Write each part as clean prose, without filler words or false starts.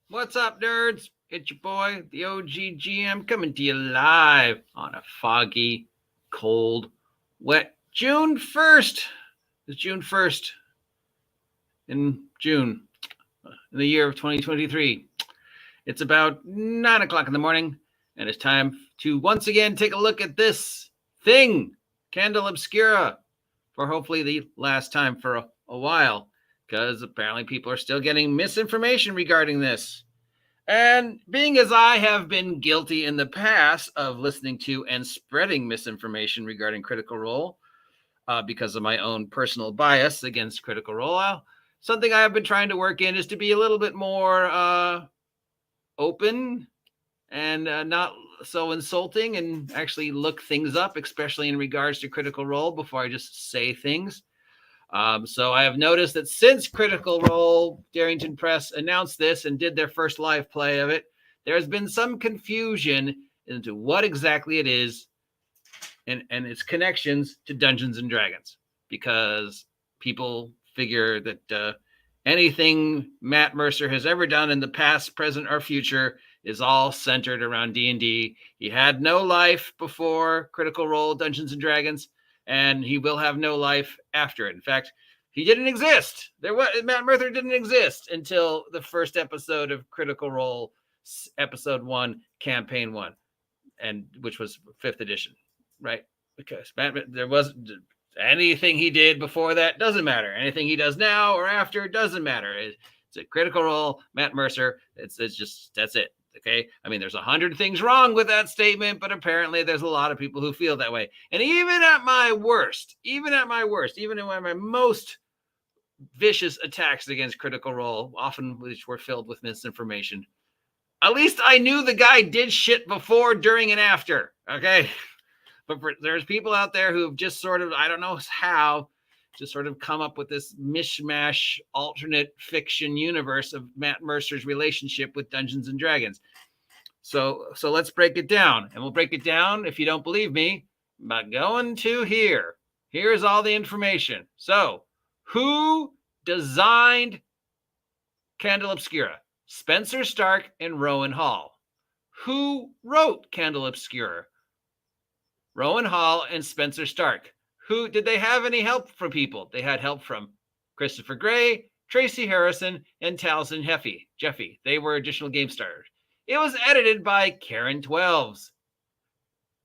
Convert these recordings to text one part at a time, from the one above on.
What's up, nerds? It's your boy, the OG GM, coming to you live on a foggy, cold, wet June 1st. It's June 1st in June in the year of 2023. It's about 9 o'clock in the morning, and it's time to once again take a look at this thing, Candela Obscura, for hopefully the last time for a while, because apparently people are still getting misinformation regarding this. And being as I have been guilty in the past of listening to and spreading misinformation regarding Critical Role because of my own personal bias against Critical Role, something I have been trying to work in is to be a little bit more open and not so insulting and actually look things up, especially in regards to Critical Role, before I just say things. So I have noticed that since Critical Role, Darington Press announced this and did their first live play of it, there has been some confusion into what exactly it is and its connections to Dungeons and Dragons, because people figure that anything Matt Mercer has ever done in the past, present, or future is all centered around D&D. He had no life before Critical Role, Dungeons and Dragons, and he will have no life after it. In fact, he didn't exist. Matt Mercer didn't exist until the first episode of Critical Role, episode 1, campaign 1, and which was 5th edition, right? Because there wasn't anything he did before that doesn't matter. Anything he does now or after doesn't matter. It's a Critical Role, Matt Mercer. It's just, that's it. Okay. I mean, there's 100 things wrong with that statement, but apparently there's a lot of people who feel that way. And even at my worst, even in my most vicious attacks against Critical Role, often which were filled with misinformation, at least I knew the guy did shit before, during, and after. Okay. But there's people out there who have just sort of, I don't know how, just sort of come up with this mishmash alternate fiction universe of Matt Mercer's relationship with Dungeons and Dragons. So let's break it down. And we'll break it down, if you don't believe me, by going to here. Here's all the information. So, who designed Candela Obscura? Spencer Stark and Rowan Hall. Who wrote Candela Obscura? Rowan Hall and Spencer Stark. Who did they have any help from people? They had help from Christopher Gray, Tracy Harrison, and Taliesin Jeffy. They were additional game starters. It was edited by Karen Twelves,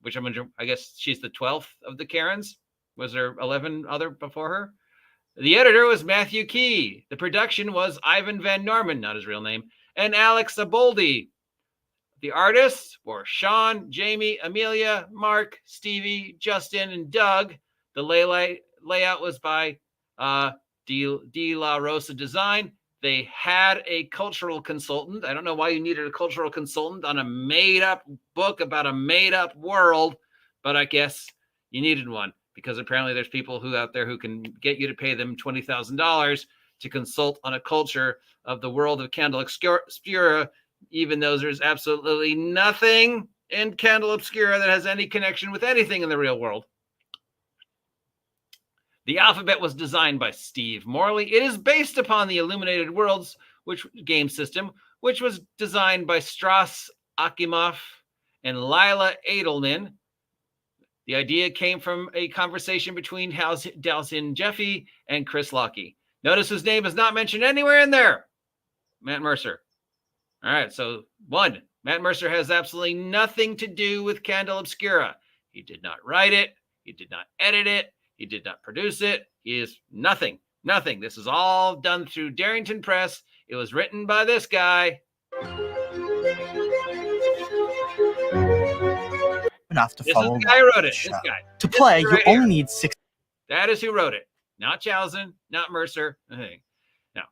which I guess she's the 12th of the Karens. Was there 11 other before her? The editor was Matthew Key. The production was Ivan Van Norman, not his real name, and Alex Aboldi. The artists were Sean, Jamie, Amelia, Mark, Stevie, Justin, and Doug. The layout was by De La Rosa Design. They had a cultural consultant. I don't know why you needed a cultural consultant on a made-up book about a made-up world, but I guess you needed one, because apparently there's people out there who can get you to pay them $20,000 to consult on a culture of the world of Candela Obscura, even though there's absolutely nothing in Candela Obscura that has any connection with anything in the real world. The alphabet was designed by Steve Morley. It is based upon the Illuminated Worlds game system, which was designed by Strauss Akimov and Lila Edelman. The idea came from a conversation between Taliesin Jeffy and Chris Lockey. Notice his name is not mentioned anywhere in there. Matt Mercer. All right, so 1, Matt Mercer has absolutely nothing to do with Candela Obscura. He did not write it. He did not edit it. He did not produce it. He is nothing. This is all done through Darington Press. It was written by this guy. Enough to this follow. Is the guy who wrote it. This guy. To play, right you only need 6. That is who wrote it. Not Taliesin, not Mercer. Now,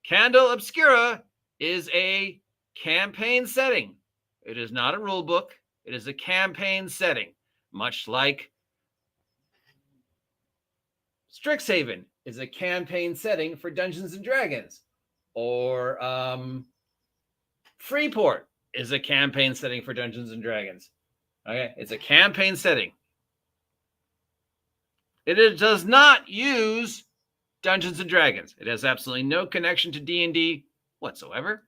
Candela Obscura is a campaign setting. It is not a rule book. It is a campaign setting, much like Strixhaven is a campaign setting for Dungeons and Dragons, or Freeport is a campaign setting for Dungeons and Dragons. Okay, it's a campaign setting. It does not use Dungeons and Dragons. It has absolutely no connection to D&D whatsoever.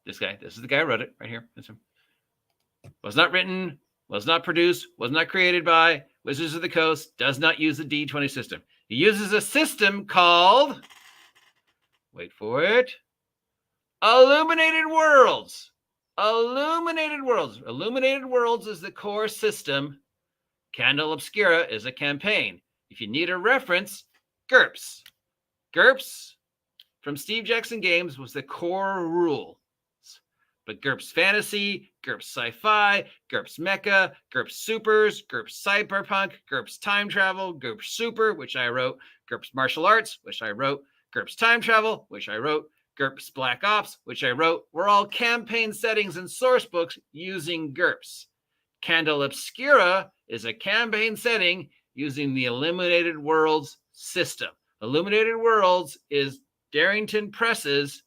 This guy. This is the guy who wrote it right here. That's him. Was not written, was not produced, was not created by Wizards of the Coast, does not use the D20 system. He uses a system called, wait for it, Illuminated Worlds. Illuminated Worlds. Illuminated Worlds is the core system. Candela Obscura is a campaign. If you need a reference, GURPS. GURPS from Steve Jackson Games was the core rule. But GURPS Fantasy, GURPS Sci-Fi, GURPS Mecha, GURPS Supers, GURPS Cyberpunk, GURPS Time Travel, GURPS Super, which I wrote, GURPS Martial Arts, which I wrote, GURPS Time Travel, which I wrote, GURPS Black Ops, which I wrote, were all campaign settings and source books using GURPS. Candela Obscura is a campaign setting using the Illuminated Worlds system. Illuminated Worlds is Darington Press's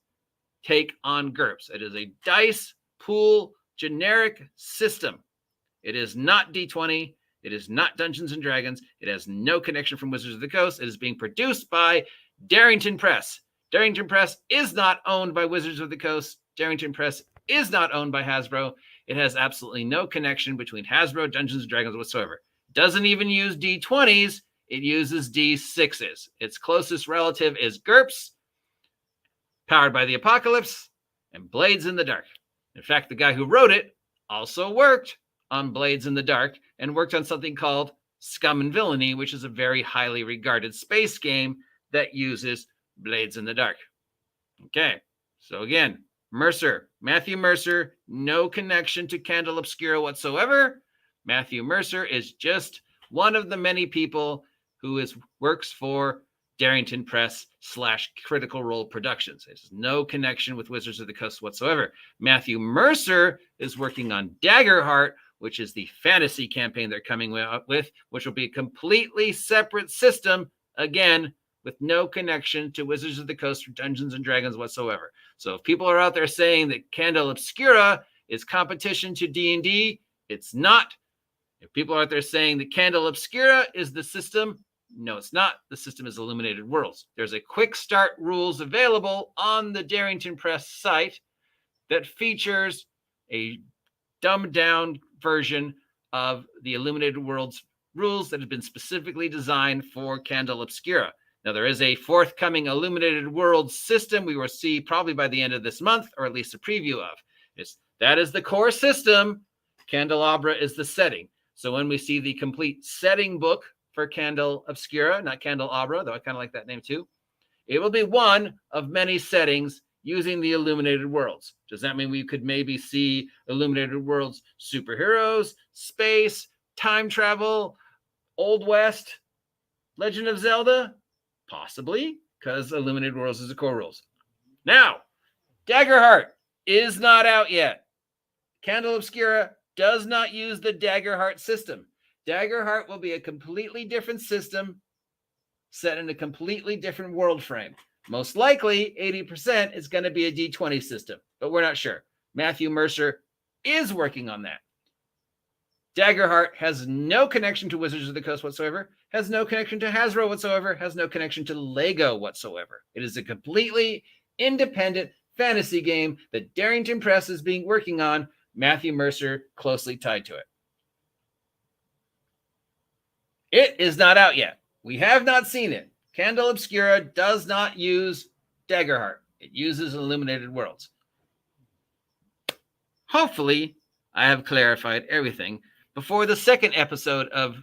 take on GURPS. It is a dice pool generic system. It is not D20. It is not Dungeons and Dragons. It has no connection from Wizards of the Coast. It is being produced by Darington Press. Darington Press is not owned by Wizards of the Coast. Darington Press is not owned by Hasbro. It has absolutely no connection between Hasbro, Dungeons and Dragons whatsoever. It doesn't even use D20s. It uses D6s. Its closest relative is GURPS, Powered by the Apocalypse, and Blades in the Dark. In fact, the guy who wrote it also worked on Blades in the Dark and worked on something called Scum and Villainy, which is a very highly regarded space game that uses Blades in the Dark. Okay, so again, Matthew Mercer, no connection to Candela Obscura whatsoever. Matthew Mercer is just one of the many people who works for Darington Press / Critical Role Productions. There's no connection with Wizards of the Coast whatsoever. Matthew Mercer is working on Daggerheart, which is the fantasy campaign they're coming up with, which will be a completely separate system, again, with no connection to Wizards of the Coast or Dungeons and Dragons whatsoever. So if people are out there saying that Candela Obscura is competition to D&D, it's not. If people are out there saying that Candela Obscura is the system, no, it's not. The system is Illuminated Worlds. There's a quick start rules available on the Darington Press site that features a dumbed down version of the Illuminated Worlds rules that have been specifically designed for Candela Obscura. Now, there is a forthcoming Illuminated Worlds system we will see probably by the end of this month, or at least a preview of. That is the core system. Candelabra is the setting. So when we see the complete setting book for Candela Obscura, not Candelabra, though I kind of like that name too, it will be one of many settings using the Illuminated Worlds. Does that mean we could maybe see Illuminated Worlds superheroes, space, time travel, Old West, Legend of Zelda? Possibly, because Illuminated Worlds is the core rules. Now, Daggerheart is not out yet. Candela Obscura does not use the Daggerheart system. Daggerheart will be a completely different system set in a completely different world frame. Most likely, 80% is going to be a D20 system, but we're not sure. Matthew Mercer is working on that. Daggerheart has no connection to Wizards of the Coast whatsoever, has no connection to Hasbro whatsoever, has no connection to Lego whatsoever. It is a completely independent fantasy game that Darington Press is working on, Matthew Mercer closely tied to it. It is not out yet. We have not seen it. Candela Obscura does not use Daggerheart. It uses Illuminated Worlds. Hopefully, I have clarified everything before the second episode of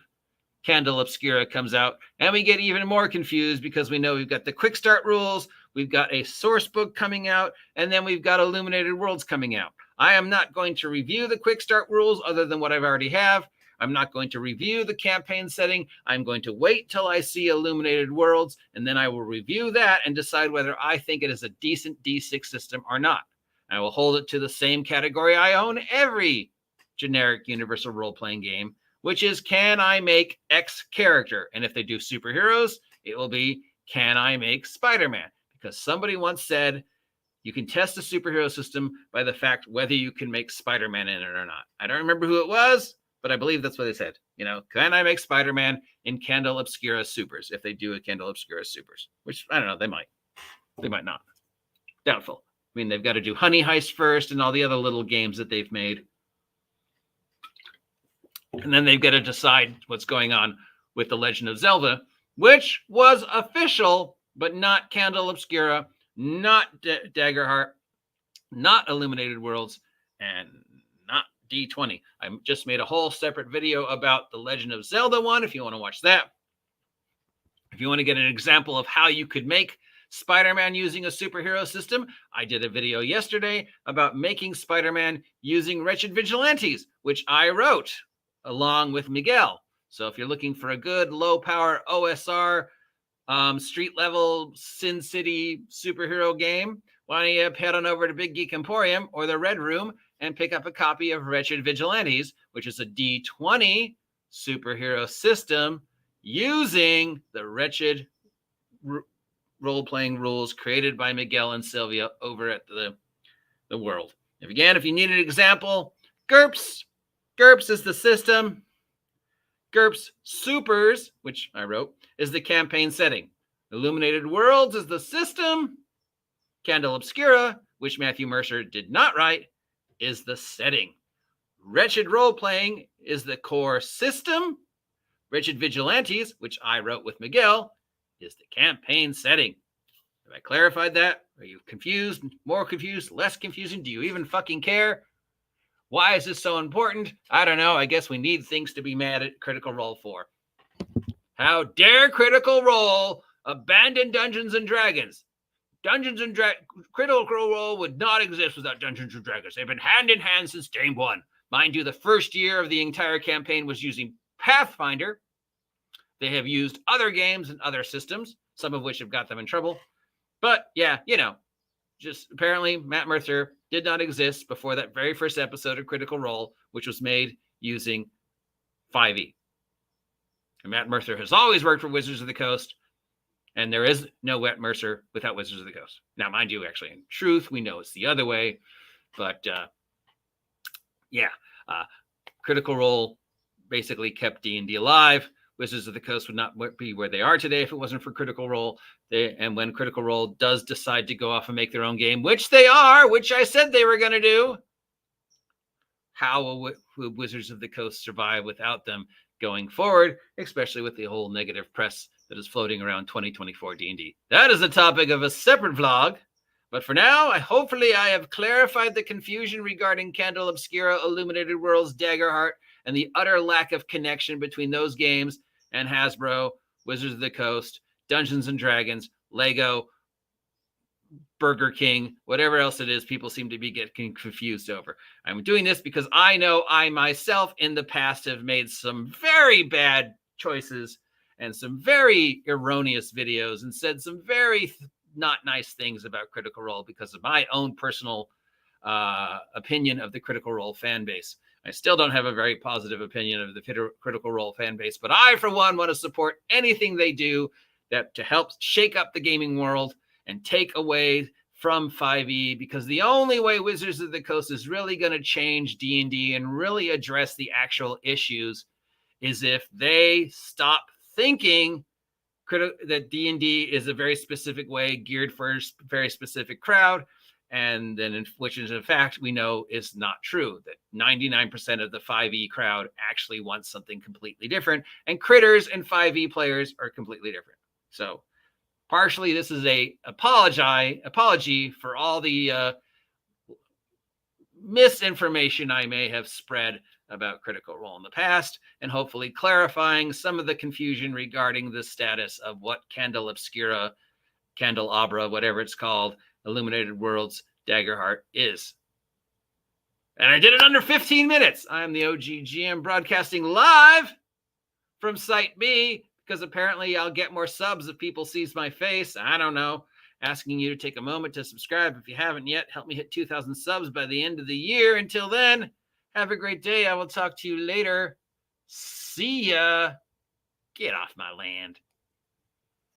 Candela Obscura comes out, and we get even more confused because we know we've got the quick start rules, we've got a source book coming out, and then we've got Illuminated Worlds coming out. I am not going to review the quick start rules other than what I've already have. I'm not going to review the campaign setting. I'm going to wait till I see Illuminated Worlds, and then I will review that and decide whether I think it is a decent D6 system or not. I will hold it to the same category I own every generic universal role-playing game, which is, can I make X character? And if they do superheroes, it will be, can I make Spider-Man? Because somebody once said, you can test a superhero system by the fact whether you can make Spider-Man in it or not. I don't remember who it was, but I believe that's what they said. Can I make Spider-Man in Candela Obscura Supers if they do a Candela Obscura Supers? Which, I don't know, they might. They might not. Doubtful. mean, they've got to do Honey Heist first and all the other little games that they've made. And then they've got to decide what's going on with The Legend of Zelda, which was official, but not Candela Obscura, not Daggerheart, not Illuminated Worlds, and not D20. I just made a whole separate video about the Legend of Zelda one, if you want to watch that. If you want to get an example of how you could make Spider-Man using a superhero system, I did a video yesterday about making Spider-Man using Wretched Vigilantes, which I wrote along with Miguel. So if you're looking for a good low-power OSR street level Sin City superhero game, why don't you head on over to Big Geek Emporium or the Red Room and pick up a copy of Wretched Vigilantes, which is a D20 superhero system using the Wretched role-playing rules created by Miguel and Sylvia over at the World. If you need an example, GURPS is the system. GURPS Supers, which I wrote, is the campaign setting. Illuminated Worlds is the system. Candela Obscura, which Matthew Mercer did not write, is the setting. Wretched Role-Playing is the core system. Wretched Vigilantes, which I wrote with Miguel, is the campaign setting. Have I clarified that? Are you confused? More confused? Less confusing? Do you even fucking care? Why is this so important? I don't know. I guess we need things to be mad at Critical Role for. How dare Critical Role abandon Dungeons and Dragons? Critical Role would not exist without Dungeons and Dragons. They've been hand in hand since day one. Mind you, the first year of the entire campaign was using Pathfinder. They have used other games and other systems, some of which have got them in trouble. But yeah, just apparently Matt Mercer did not exist before that very first episode of Critical Role, which was made using 5e. And Matt Mercer has always worked for Wizards of the Coast, and there is no Matt Mercer without Wizards of the Coast. Now, mind you, actually, in truth, we know it's the other way, but Critical Role basically kept D&D alive. Wizards of the Coast would not be where they are today if it wasn't for Critical Role. And when Critical Role does decide to go off and make their own game, which they are, which I said they were going to do, how will Wizards of the Coast survive without them going forward, especially with the whole negative press that is floating around 2024 D&D? That is the topic of a separate vlog. But for now, hopefully I have clarified the confusion regarding Candela Obscura, Illuminated Worlds, Daggerheart, and the utter lack of connection between those games and Hasbro, Wizards of the Coast, Dungeons and Dragons, Lego, Burger King, whatever else it is people seem to be getting confused over. I'm doing this because I know I myself in the past have made some very bad choices and some very erroneous videos and said some very not nice things about Critical Role because of my own personal opinion of the Critical Role fan base. I still don't have a very positive opinion of the Critical Role fan base, but I, for one, want to support anything they do to help shake up the gaming world and take away from 5e, because the only way Wizards of the Coast is really going to change D&D and really address the actual issues is if they stop thinking that D&D is a very specific way geared for a very specific crowd, and then which is in fact we know is not true, that 99% of the 5e crowd actually wants something completely different, and critters and 5e players are completely different. So partially this is a apology for all the misinformation I may have spread about Critical Role in the past, and hopefully clarifying some of the confusion regarding the status of what Candela Obscura, Candelabra, whatever it's called, Illuminated Worlds, Daggerheart is. And I did it under 15 minutes. I'm the OG GM broadcasting live from Site B, because apparently I'll get more subs if people sees my face. I don't know. Asking you to take a moment to subscribe if you haven't yet. Help me hit 2,000 subs by the end of the year. Until then, have a great day. I will talk to you later. See ya. Get off my land.